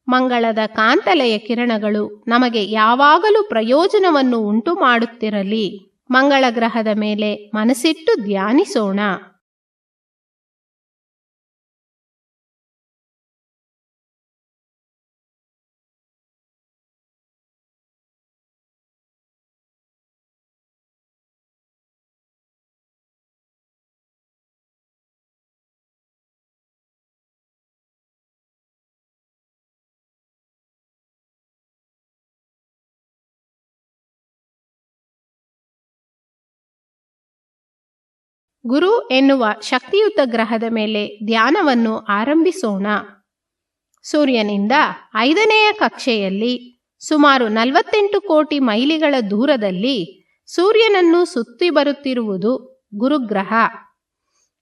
ಮಂಗಳದ ಕಾಂತಲೆಯ ಕಿರಣಗಳು ನಮಗೆ ಯಾವಾಗಲೂ ಪ್ರಯೋಜನವನ್ನು ಉಂಟು ಮಾಡುತ್ತಿರಲಿ. ಮಂಗಳ ಗ್ರಹದ ಮೇಲೆ ಮನಸ್ಸಿಟ್ಟು ಧ್ಯಾನಿಸೋಣ. ಗುರು ಎನ್ನುವ ಶಕ್ತಿಯುತ ಗ್ರಹದ ಮೇಲೆ ಧ್ಯಾನವನ್ನು ಆರಂಭಿಸೋಣ. ಸೂರ್ಯನಿಂದ 5ನೆಯ ಕಕ್ಷೆಯಲ್ಲಿ ಸುಮಾರು 48 ಕೋಟಿ ಮೈಲಿಗಳ ದೂರದಲ್ಲಿ ಸೂರ್ಯನನ್ನು ಸುತ್ತಿ ಬರುತ್ತಿರುವುದು ಗುರುಗ್ರಹ.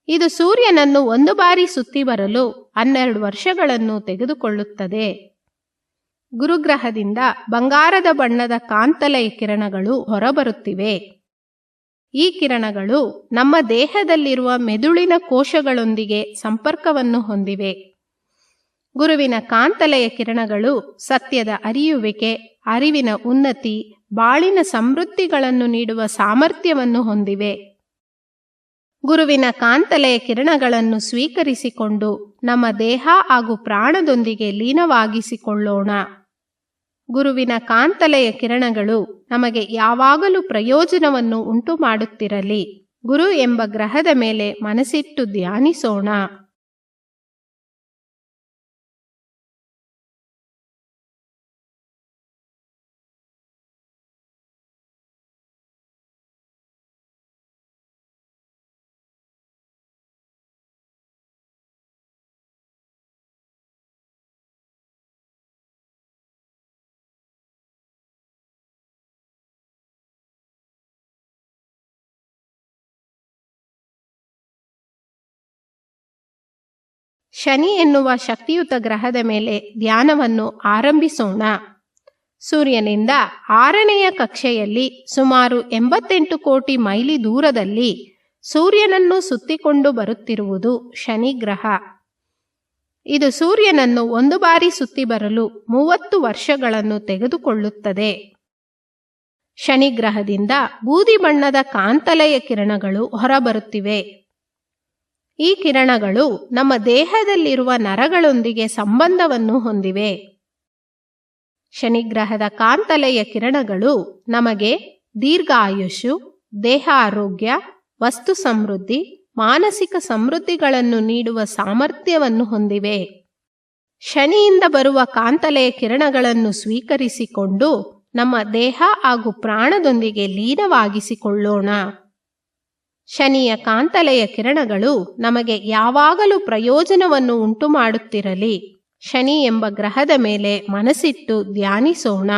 ಇದು ಸೂರ್ಯನನ್ನು ಒಂದು ಬಾರಿ ಸುತ್ತಿ ಬರಲು 12 ವರ್ಷಗಳನ್ನು ತೆಗೆದುಕೊಳ್ಳುತ್ತದೆ. ಗುರುಗ್ರಹದಿಂದ ಬಂಗಾರದ ಬಣ್ಣದ ಕಾಂತಲೆಯ ಕಿರಣಗಳು ಹೊರಬರುತ್ತಿವೆ. ಈ ಕಿರಣಗಳು ನಮ್ಮ ದೇಹದಲ್ಲಿರುವ ಮೆದುಳಿನ ಕೋಶಗಳೊಂದಿಗೆ ಸಂಪರ್ಕವನ್ನು ಹೊಂದಿವೆ. ಗುರುವಿನ ಕಾಂತಲೆಯ ಕಿರಣಗಳು ಸತ್ಯದ ಅರಿಯುವಿಕೆ, ಅರಿವಿನ ಉನ್ನತಿ, ಬಾಳಿನ ಸಮೃದ್ಧಿಗಳನ್ನು ನೀಡುವ ಸಾಮರ್ಥ್ಯವನ್ನು ಹೊಂದಿವೆ. ಗುರುವಿನ ಕಾಂತಲೆಯ ಕಿರಣಗಳನ್ನು ಸ್ವೀಕರಿಸಿಕೊಂಡು ನಮ್ಮ ದೇಹ ಹಾಗೂ ಪ್ರಾಣದೊಂದಿಗೆ ಲೀನವಾಗಿಸಿಕೊಳ್ಳೋಣ. ಗುರುವಿನ ಕಾಂತಲೆಯ ಕಿರಣಗಳು ನಮಗೆ ಯಾವಾಗಲೂ ಪ್ರಯೋಜನವನ್ನು ಉಂಟು ಮಾಡುತ್ತಿರಲಿ. ಗುರು ಎಂಬ ಗ್ರಹದ ಮೇಲೆ ಮನಸ್ಸಿಟ್ಟು ಧ್ಯಾನಿಸೋಣ. ಶನಿ ಎನ್ನುವ ಶಕ್ತಿಯುತ ಗ್ರಹದ ಮೇಲೆ ಧ್ಯಾನವನ್ನು ಆರಂಭಿಸೋಣ. ಸೂರ್ಯನಿಂದ 6ನೆಯ ಕಕ್ಷೆಯಲ್ಲಿ ಸುಮಾರು 88 ಕೋಟಿ ಮೈಲಿ ದೂರದಲ್ಲಿ ಸೂರ್ಯನನ್ನು ಸುತ್ತಿಕೊಂಡು ಬರುತ್ತಿರುವುದು ಶನಿಗ್ರಹ. ಇದು ಸೂರ್ಯನನ್ನು ಒಂದು ಬಾರಿ ಸುತ್ತಿ ಬರಲು 30 ವರ್ಷಗಳನ್ನು ತೆಗೆದುಕೊಳ್ಳುತ್ತದೆ. ಶನಿಗ್ರಹದಿಂದ ಬೂದಿ ಬಣ್ಣದ ಕಾಂತಲೆಯ ಕಿರಣಗಳು ಹೊರಬರುತ್ತಿವೆ. ಈ ಕಿರಣಗಳು ನಮ್ಮ ದೇಹದಲ್ಲಿರುವ ನರಗಳೊಂದಿಗೆ ಸಂಬಂಧವನ್ನು ಹೊಂದಿವೆ. ಶನಿಗ್ರಹದ ಕಾಂತಲೆಯ ಕಿರಣಗಳು ನಮಗೆ ದೀರ್ಘಾಯುಷ್ಯು, ದೇಹ ಆರೋಗ್ಯ, ವಸ್ತು ಸಮೃದ್ಧಿ, ಮಾನಸಿಕ ಸಮೃದ್ಧಿಗಳನ್ನು ನೀಡುವ ಸಾಮರ್ಥ್ಯವನ್ನು ಹೊಂದಿವೆ. ಶನಿಯಿಂದ ಬರುವ ಕಾಂತಲೆಯ ಕಿರಣಗಳನ್ನು ಸ್ವೀಕರಿಸಿಕೊಂಡು ನಮ್ಮ ದೇಹ ಹಾಗೂ ಪ್ರಾಣದೊಂದಿಗೆ ಲೀನವಾಗಿಸಿಕೊಳ್ಳೋಣ. ಶನಿಯ ಕಾಂತಲೆಯ ಕಿರಣಗಳು ನಮಗೆ ಯಾವಾಗಲೂ ಪ್ರಯೋಜನವನ್ನು ಉಂಟುಮಾಡುತ್ತಿರಲಿ. ಶನಿ ಎಂಬ ಗ್ರಹದ ಮೇಲೆ ಮನಸ್ಸಿಟ್ಟು ಧ್ಯಾನಿಸೋಣ.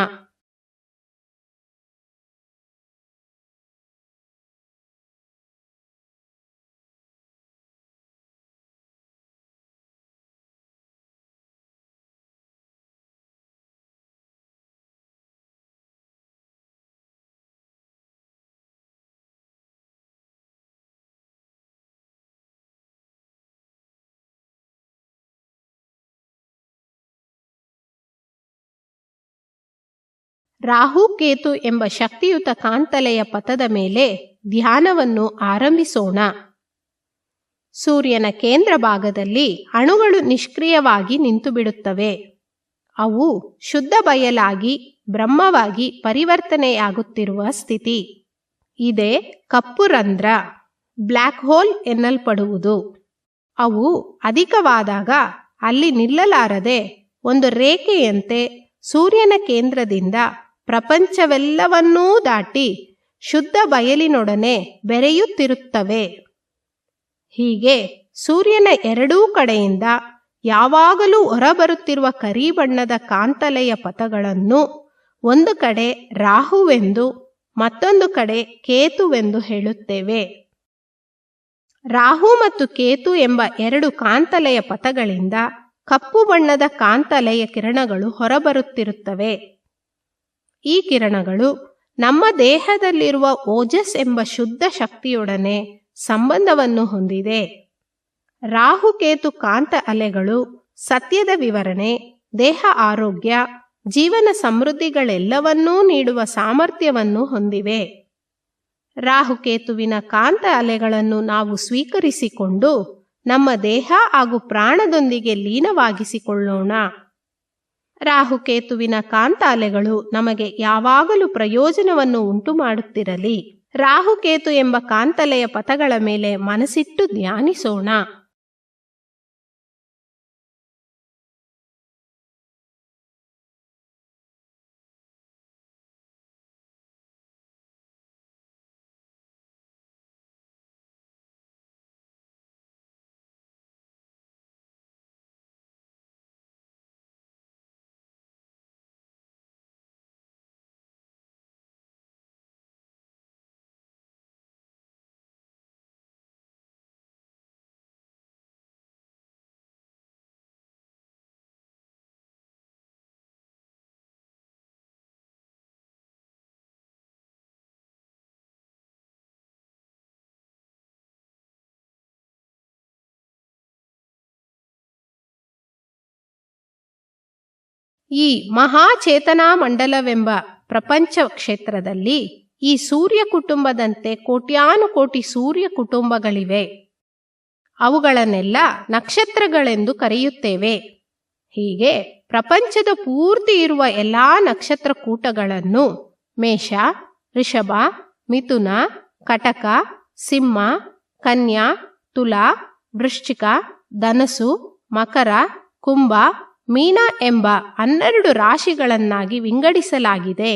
ರಾಹು ಕೇತು ಎಂಬ ಶಕ್ತಿಯುತ ಕಾಂತಲೆಯ ಪಥದ ಮೇಲೆ ಧ್ಯಾನವನ್ನು ಆರಂಭಿಸೋಣ. ಸೂರ್ಯನ ಕೇಂದ್ರ ಭಾಗದಲ್ಲಿ ಅಣುಗಳು ನಿಷ್ಕ್ರಿಯವಾಗಿ ನಿಂತುಬಿಡುತ್ತವೆ. ಅವು ಶುದ್ಧ ಬಯಲಾಗಿ ಬ್ರಹ್ಮವಾಗಿ ಪರಿವರ್ತನೆಯಾಗುತ್ತಿರುವ ಸ್ಥಿತಿ. ಇದೇ ಕಪ್ಪು ರಂಧ್ರ, ಬ್ಲ್ಯಾಕ್ ಹೋಲ್ ಎನ್ನಲ್ಪಡುವುದು. ಅವು ಅಧಿಕವಾದಾಗ ಅಲ್ಲಿ ನಿಲ್ಲಲಾರದೆ ಒಂದು ರೇಖೆಯಂತೆ ಸೂರ್ಯನ ಕೇಂದ್ರದಿಂದ ಪ್ರಪಂಚವೆಲ್ಲವನ್ನೂ ದಾಟಿ ಶುದ್ಧ ಬಯಲಿನೊಡನೆ ಬೆರೆಯುತ್ತಿರುತ್ತವೆ. ಹೀಗೆ ಸೂರ್ಯನ ಎರಡೂ ಕಡೆಯಿಂದ ಯಾವಾಗಲೂ ಹೊರಬರುತ್ತಿರುವ ಕರಿ ಬಣ್ಣದ ಕಾಂತಲೆಯ ಪಥಗಳನ್ನು ಒಂದು ಕಡೆ ರಾಹುವೆಂದು ಮತ್ತೊಂದು ಕಡೆ ಕೇತುವೆಂದು ಹೇಳುತ್ತೇವೆ. ರಾಹು ಮತ್ತು ಕೇತು ಎಂಬ ಎರಡು ಕಾಂತಲೆಯ ಪಥಗಳಿಂದ ಕಪ್ಪು ಬಣ್ಣದ ಕಾಂತಲೆಯ ಕಿರಣಗಳು ಹೊರಬರುತ್ತಿರುತ್ತವೆ. ಈ ಕಿರಣಗಳು ನಮ್ಮ ದೇಹದಲ್ಲಿರುವ ಓಜಸ್ ಎಂಬ ಶುದ್ಧ ಶಕ್ತಿಯೊಡನೆ ಸಂಬಂಧವನ್ನು ಹೊಂದಿದೆ. ರಾಹುಕೇತು ಕಾಂತ ಅಲೆಗಳು ಸತ್ಯದ ವಿವರಣೆ, ದೇಹ ಆರೋಗ್ಯ, ಜೀವನ ಸಮೃದ್ಧಿಗಳೆಲ್ಲವನ್ನೂ ನೀಡುವ ಸಾಮರ್ಥ್ಯವನ್ನು ಹೊಂದಿವೆ. ರಾಹುಕೇತುವಿನ ಕಾಂತ ಅಲೆಗಳನ್ನು ನಾವು ಸ್ವೀಕರಿಸಿಕೊಂಡು ನಮ್ಮ ದೇಹ ಹಾಗೂ ಪ್ರಾಣದೊಂದಿಗೆ ಲೀನವಾಗಿಸಿಕೊಳ್ಳೋಣ. ರಾಹುಕೇತುವಿನ ಕಾಂತ ಅಲೆಗಳು ನಮಗೆ ಯಾವಾಗಲೂ ಪ್ರಯೋಜನವನ್ನು ಉಂಟುಮಾಡುತ್ತಿರಲಿ. ರಾಹುಕೇತು ಎಂಬ ಕಾಂತಲೆಯ ಪಥಗಳ ಮೇಲೆ ಮನಸ್ಸಿಟ್ಟು ಧ್ಯಾನಿಸೋಣ. ಈ ಮಹಾಚೇತನಾ ಮಂಡಲವೆಂಬ ಪ್ರಪಂಚ ಕ್ಷೇತ್ರದಲ್ಲಿ ಈ ಸೂರ್ಯ ಕುಟುಂಬದಂತೆ ಕೋಟ್ಯಾನುಕೋಟಿ ಸೂರ್ಯ ಕುಟುಂಬಗಳಿವೆ. ಅವುಗಳನ್ನೆಲ್ಲ ನಕ್ಷತ್ರಗಳೆಂದು ಕರೆಯುತ್ತೇವೆ. ಹೀಗೆ ಪ್ರಪಂಚದ ಪೂರ್ತಿ ಇರುವ ಎಲ್ಲ ನಕ್ಷತ್ರ ಕೂಟಗಳನ್ನು ಮೇಷ, ಋಷಭ, ಮಿಥುನ, ಕಟಕ, ಸಿಂಹ, ಕನ್ಯಾ, ತುಲಾ, ವೃಶ್ಚಿಕ, ಧನಸ್ಸು, ಮಕರ, ಕುಂಭ, ಮೀನ ಎಂಬ 12 ರಾಶಿಗಳನ್ನಾಗಿ ವಿಂಗಡಿಸಲಾಗಿದೆ.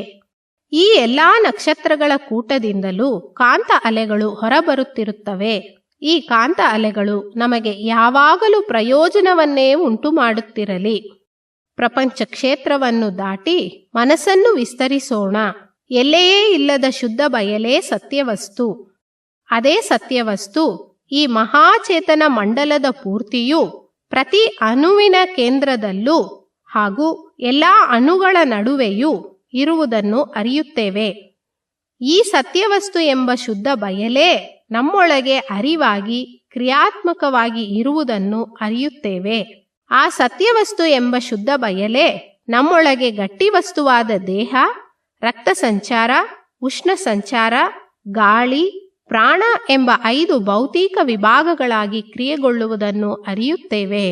ಈ ಎಲ್ಲ ನಕ್ಷತ್ರಗಳ ಕೂಟದಿಂದಲೂ ಕಾಂತ ಅಲೆಗಳು ಹೊರಬರುತ್ತಿರುತ್ತವೆ. ಈ ಕಾಂತ ಅಲೆಗಳು ನಮಗೆ ಯಾವಾಗಲೂ ಪ್ರಯೋಜನವನ್ನೇ ಉಂಟು ಮಾಡುತ್ತಿರಲಿ. ಪ್ರಪಂಚ ಕ್ಷೇತ್ರವನ್ನು ದಾಟಿ ಮನಸ್ಸನ್ನು ವಿಸ್ತರಿಸೋಣ. ಎಲ್ಲೆಯೇ ಇಲ್ಲದ ಶುದ್ಧ ಬಯಲೇ ಸತ್ಯವಸ್ತು. ಅದೇ ಸತ್ಯವಸ್ತು ಈ ಮಹಾಚೇತನ ಮಂಡಲದ ಪೂರ್ತಿಯೂ ಪ್ರತಿ ಅಣುವಿನ ಕೇಂದ್ರದಲ್ಲೂ ಹಾಗೂ ಎಲ್ಲ ಅಣುಗಳ ನಡುವೆಯೂ ಇರುವುದನ್ನು ಅರಿಯುತ್ತೇವೆ. ಈ ಸತ್ಯವಸ್ತು ಎಂಬ ಶುದ್ಧ ಬಯಲೇ ನಮ್ಮೊಳಗೆ ಅರಿವಾಗಿ ಕ್ರಿಯಾತ್ಮಕವಾಗಿ ಇರುವುದನ್ನು ಅರಿಯುತ್ತೇವೆ. ಆ ಸತ್ಯವಸ್ತು ಎಂಬ ಶುದ್ಧ ಬಯಲೇ ನಮ್ಮೊಳಗೆ ಗಟ್ಟಿ ವಸ್ತುವಾದ ದೇಹ, ರಕ್ತ ಸಂಚಾರ, ಉಷ್ಣ ಸಂಚಾರ, ಗಾಳಿ, ಪ್ರಾಣ ಎಂಬ 5 ಭೌತಿಕ ವಿಭಾಗಗಳಾಗಿ ಕ್ರಿಯೆಗೊಳ್ಳುವುದನ್ನು ಅರಿಯುತ್ತೇವೆ.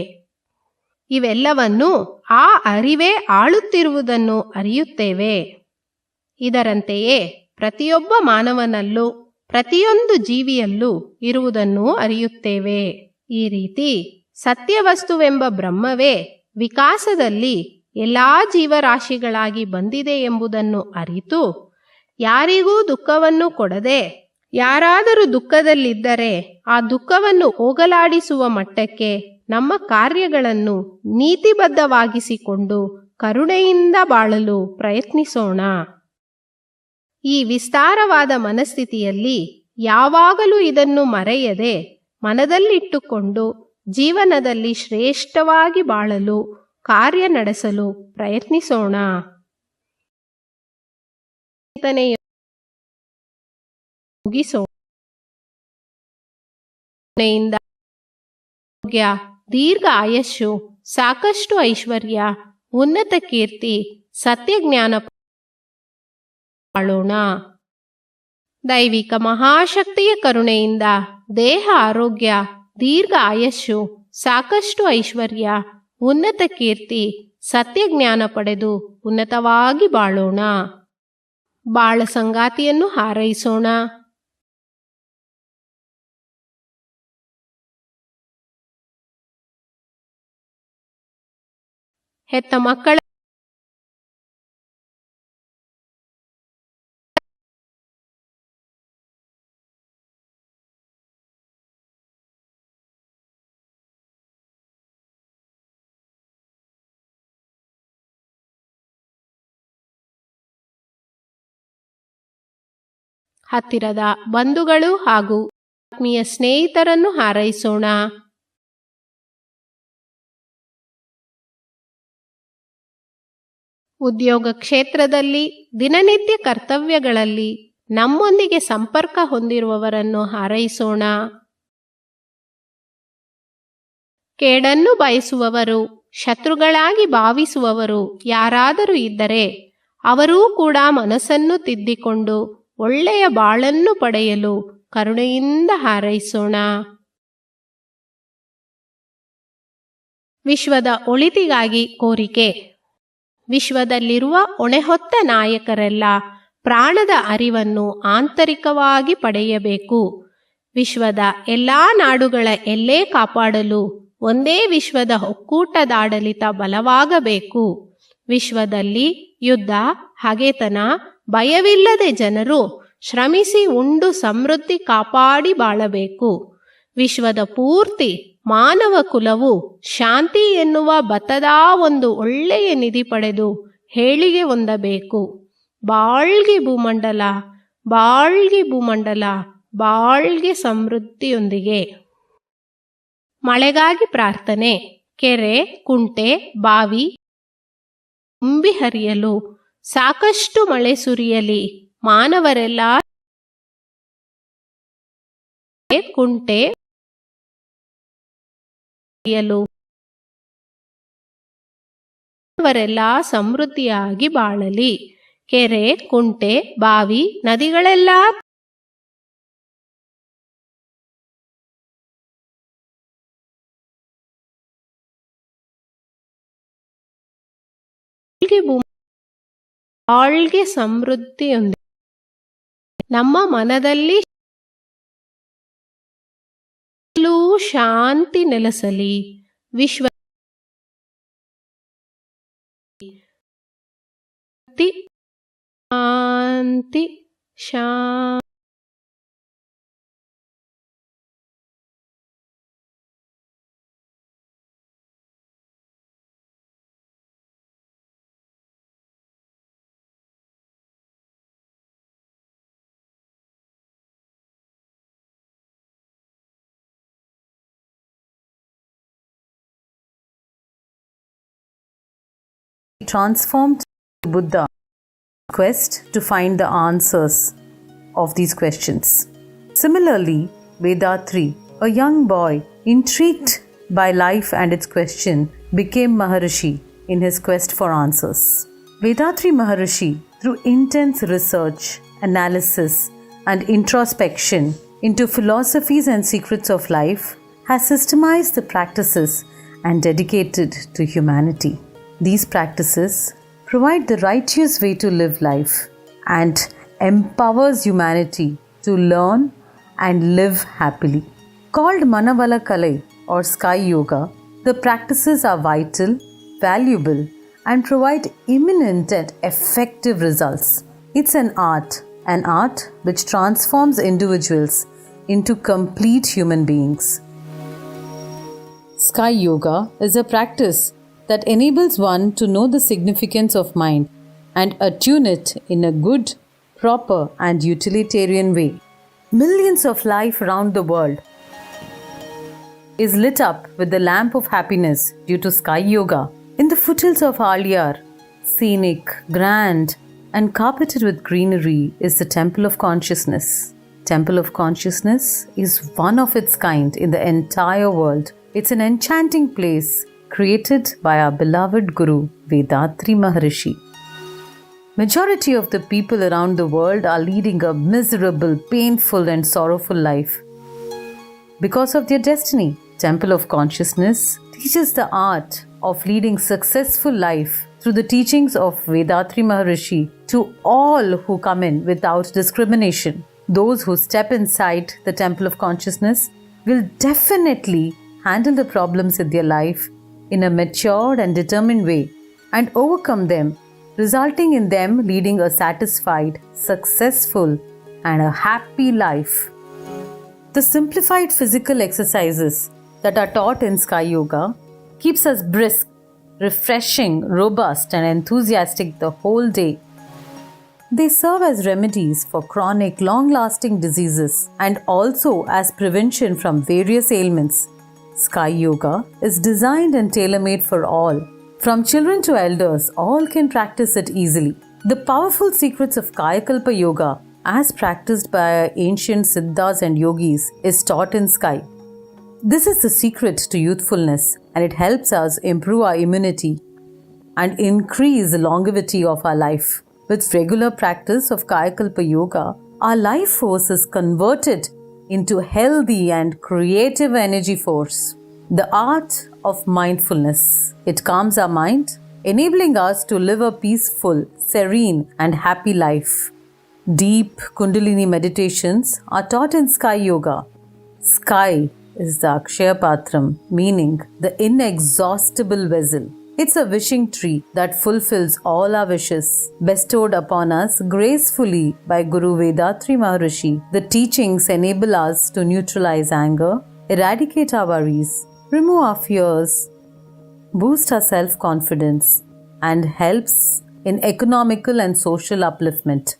ಇವೆಲ್ಲವನ್ನೂ ಆ ಅರಿವೇ ಆಳುತ್ತಿರುವುದನ್ನು ಅರಿಯುತ್ತೇವೆ. ಇದರಂತೆಯೇ ಪ್ರತಿಯೊಬ್ಬ ಮಾನವನಲ್ಲೂ ಪ್ರತಿಯೊಂದು ಜೀವಿಯಲ್ಲೂ ಇರುವುದನ್ನು ಅರಿಯುತ್ತೇವೆ. ಈ ರೀತಿ ಸತ್ಯವಸ್ತುವೆಂಬ ಬ್ರಹ್ಮವೇ ವಿಕಾಸದಲ್ಲಿ ಎಲ್ಲಾ ಜೀವರಾಶಿಗಳಾಗಿ ಬಂದಿದೆ ಎಂಬುದನ್ನು ಅರಿತು ಯಾರಿಗೂ ದುಃಖವನ್ನು ಕೊಡದೆ, ಯಾರಾದರೂ ದುಃಖದಲ್ಲಿದ್ದರೆ ಆ ದುಃಖವನ್ನು ಹೋಗಲಾಡಿಸುವ ಮಟ್ಟಕ್ಕೆ ನಮ್ಮ ಕಾರ್ಯಗಳನ್ನು ನೀತಿಬದ್ಧವಾಗಿಸಿಕೊಂಡು ಕರುಣೆಯಿಂದ ಬಾಳಲು ಪ್ರಯತ್ನಿಸೋಣ. ಈ ವಿಸ್ತಾರವಾದ ಮನಸ್ಥಿತಿಯಲ್ಲಿ ಯಾವಾಗಲೂ ಇದನ್ನು ಮರೆಯದೆ ಮನದಲ್ಲಿಟ್ಟುಕೊಂಡು ಜೀವನದಲ್ಲಿ ಶ್ರೇಷ್ಠವಾಗಿ ಬಾಳಲು ಕಾರ್ಯ ನಡೆಸಲು ಪ್ರಯತ್ನಿಸೋಣ. ಮುಗಿಸೋಣ. ಆರೋಗ್ಯ, ದೀರ್ಘ ಆಯಸ್ಸು, ಸಾಕಷ್ಟು ಐಶ್ವರ್ಯ, ಉನ್ನತ ಕೀರ್ತಿ, ಸತ್ಯಜ್ಞಾನ ಬಾಳೋಣ. ದೈವಿಕ ಮಹಾಶಕ್ತಿಯ ಕರುಣೆಯಿಂದ ದೇಹ ಆರೋಗ್ಯ, ದೀರ್ಘ ಆಯಸ್ಸು, ಸಾಕಷ್ಟು ಐಶ್ವರ್ಯ, ಉನ್ನತ ಕೀರ್ತಿ, ಸತ್ಯಜ್ಞಾನ ಪಡೆದು ಉನ್ನತವಾಗಿ ಬಾಳೋಣ. ಬಾಳ ಸಂಗಾತಿಯನ್ನು ಹಾರೈಸೋಣ. ಹೆತ್ತ ಮಕ್ಕಳ ಹತ್ತಿರದ ಬಂಧುಗಳು ಹಾಗೂ ಆತ್ಮೀಯ ಸ್ನೇಹಿತರನ್ನು ಹಾರೈಸೋಣ. ಉದ್ಯೋಗ ಕ್ಷೇತ್ರದಲ್ಲಿ, ದಿನನಿತ್ಯ ಕರ್ತವ್ಯಗಳಲ್ಲಿ ನಮ್ಮೊಂದಿಗೆ ಸಂಪರ್ಕ ಹೊಂದಿರುವವರನ್ನು ಹಾರೈಸೋಣ. ಕೇಡನ್ನು ಬಯಸುವವರು, ಶತ್ರುಗಳಾಗಿ ಭಾವಿಸುವವರು ಯಾರಾದರೂ ಇದ್ದರೆ ಅವರೂ ಕೂಡ ಮನಸ್ಸನ್ನು ತಿದ್ದಿಕೊಂಡು ಒಳ್ಳೆಯ ಬಾಳನ್ನು ಪಡೆಯಲು ಕರುಣೆಯಿಂದ ಹಾರೈಸೋಣ. ವಿಶ್ವದ ಒಳಿತಿಗಾಗಿ ಕೋರಿಕೆ. ವಿಶ್ವದಲ್ಲಿರುವ ಹೊಣೆಹೊತ್ತ ನಾಯಕರೆಲ್ಲ ಪ್ರಾಣದ ಅರಿವನ್ನು ಆಂತರಿಕವಾಗಿ ಪಡೆಯಬೇಕು. ವಿಶ್ವದ ಎಲ್ಲಾ ನಾಡುಗಳ ಎಲ್ಲೇ ಕಾಪಾಡಲು ಒಂದೇ ವಿಶ್ವದ ಒಕ್ಕೂಟದಾಡಳಿತ ಬಲವಾಗಬೇಕು. ವಿಶ್ವದಲ್ಲಿ ಯುದ್ಧ, ಹಗೆತನ, ಭಯವಿಲ್ಲದೆ ಜನರು ಶ್ರಮಿಸಿ ಉಂಡು ಸಮೃದ್ಧಿ ಕಾಪಾಡಿ ಬಾಳಬೇಕು. ವಿಶ್ವದ ಪೂರ್ತಿ ಮಾನವ ಕುಲವು ಶಾಂತಿ ಎನ್ನುವ ಬತ್ತದ ಒಂದು ಒಳ್ಳೆಯ ನಿಧಿ ಪಡೆದು ಏಳಿಗೆ ಹೊಂದಬೇಕು. ಬಾಳ್ಗೆ ಭೂಮಂಡಲ, ಬಾಳ್ಗೆ ಭೂಮಂಡಲ, ಬಾಳ್ಗೆ ಸಮೃದ್ಧಿಯೊಂದಿಗೆ. ಮಳೆಗಾಗಿ ಪ್ರಾರ್ಥನೆ. ಕೆರೆ, ಕುಂಟೆ, ಬಾವಿ ತುಂಬಿ ಹರಿಯಲು ಸಾಕಷ್ಟು ಮಳೆ ಸುರಿಯಲಿ. ಮಾನವರೆಲ್ಲ ಕುಂಟೆ ಮಾನವರೆಲ್ಲ ಸಮೃದ್ಧಿಯಾಗಿ ಬಾಳಲಿ. ಕೆರೆ, ಕುಂಟೆ, ಬಾವಿ, ನದಿಗಳೆಲ್ಲ ಬಾಳ್ಗೆ ಸಮೃದ್ಧಿಯೊಂದಿಗೆ. ನಮ್ಮ ಮನದಲ್ಲಿ ಶಾಂತಿ ನೆಲೆಸಲಿ. ವಿಶ್ವ ಶಾಂತಿ ಶಾಂತಿ. Transformed Buddha quest to find the answers of these questions. Similarly, Vedatri, a young boy intrigued by life and its question, became Maharishi in his quest for answers. Vedatri Maharishi, through intense research, analysis, and introspection into philosophies and secrets of life, has systemized the practices and dedicated to humanity. These practices provide the righteous way to live life and empowers humanity to learn and live happily. Called Manavala Kalai or Sky Yoga, the practices are vital, valuable, and provide imminent and effective results. It's an art which transforms individuals into complete human beings. Sky Yoga is a practice that enables one to know the significance of mind and attune it in a good, proper, and utilitarian way. Millions of life around the world is lit up with the lamp of happiness due to Sky Yoga. In the foothills of Aliyar, scenic, grand, and carpeted with greenery is the Temple of Consciousness. Temple of Consciousness is one of its kind in the entire world. It's an enchanting place created by our beloved Guru, Vedatri Maharishi. Majority of the people around the world are leading a miserable, painful, and sorrowful life because of their destiny. Temple of Consciousness teaches the art of leading successful life through the teachings of Vedatri Maharishi to all who come in without discrimination. Those who step inside the Temple of Consciousness will definitely handle the problems in their life in a matured and determined way and overcome them, resulting in them leading a satisfied, successful, and a happy life. The simplified physical exercises that are taught in Sky Yoga keeps us brisk, refreshing, robust, and enthusiastic the whole day. They serve as remedies for chronic, long-lasting diseases and also as prevention from various ailments. Sky Yoga is designed and tailor-made for all. From children to elders, all can practice it easily. The powerful secrets of Kayakalpa Yoga, as practiced by our ancient Siddhas and Yogis, is taught in Sky. This is the secret to youthfulness, and it helps us improve our immunity and increase the longevity of our life. With regular practice of Kayakalpa Yoga, our life force is converted into healthy and creative energy force. The art of mindfulness. It calms our mind, enabling us to live a peaceful, serene, and happy life. Deep Kundalini meditations are taught in Sky Yoga. Sky is the Akshaya Patram, meaning the inexhaustible vessel. It's a wishing tree that fulfills all our wishes, bestowed upon us gracefully by Guru Vedatri Maharishi. The teachings enable us to neutralize anger, eradicate our worries, remove our fears, boost our self-confidence, and helps in economical and social upliftment.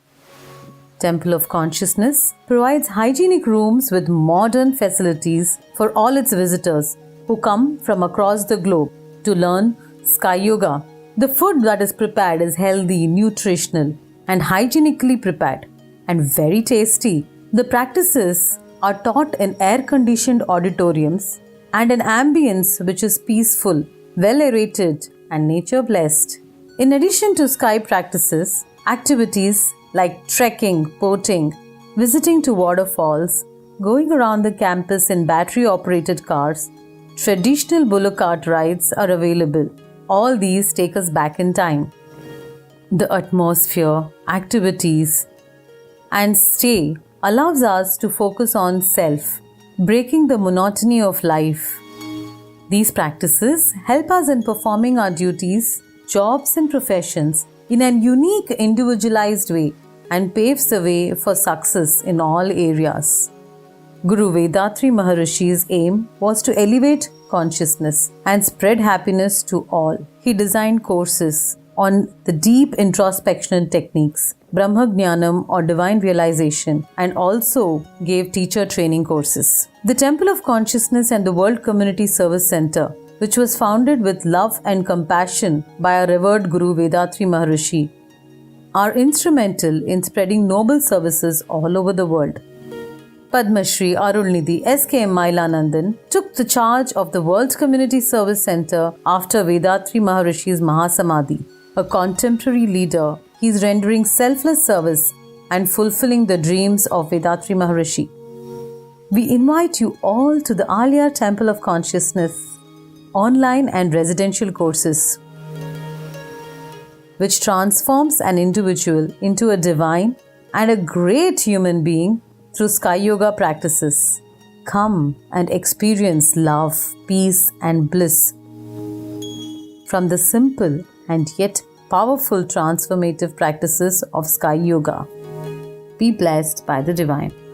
Temple of Consciousness provides hygienic rooms with modern facilities for all its visitors who come from across the globe to learn Sky Yoga. The food that is prepared is healthy, nutritional, and hygienically prepared, and very tasty. The practices are taught in air-conditioned auditoriums and an ambience which is peaceful, well-aerated, and nature-blessed. In addition to Sky practices, activities like trekking, boating, visiting to waterfalls, going around the campus in battery-operated cars, traditional bullock cart rides are available. All these take us back in time. The atmosphere, activities, and stay allows us to focus on self, breaking the monotony of life. These practices help us in performing our duties, jobs, and professions in a unique, individualized way and paves the way for success in all areas. Guru Vedatri Maharishi's aim was to elevate consciousness and spread happiness to all. He designed courses on the deep introspectional techniques, Brahma Jnanam or divine realization, and also gave teacher training courses. The Temple of Consciousness and the World Community Service Center, which was founded with love and compassion by our revered Guru Vedatri Maharishi, are instrumental in spreading noble services all over the world. Padma Shri Arulnidhi S.K.M. Mailanandan took the charge of the World Community Service Center after Vedatri Maharishi's Mahasamadhi. A contemporary leader, he is rendering selfless service and fulfilling the dreams of Vedatri Maharishi. We invite you all to the Alia Temple of Consciousness online and residential courses, which transforms an individual into a divine and a great human being through Sky Yoga practices. Come and experience love, peace, and bliss from the simple and yet powerful transformative practices of Sky Yoga. Be blessed by the Divine.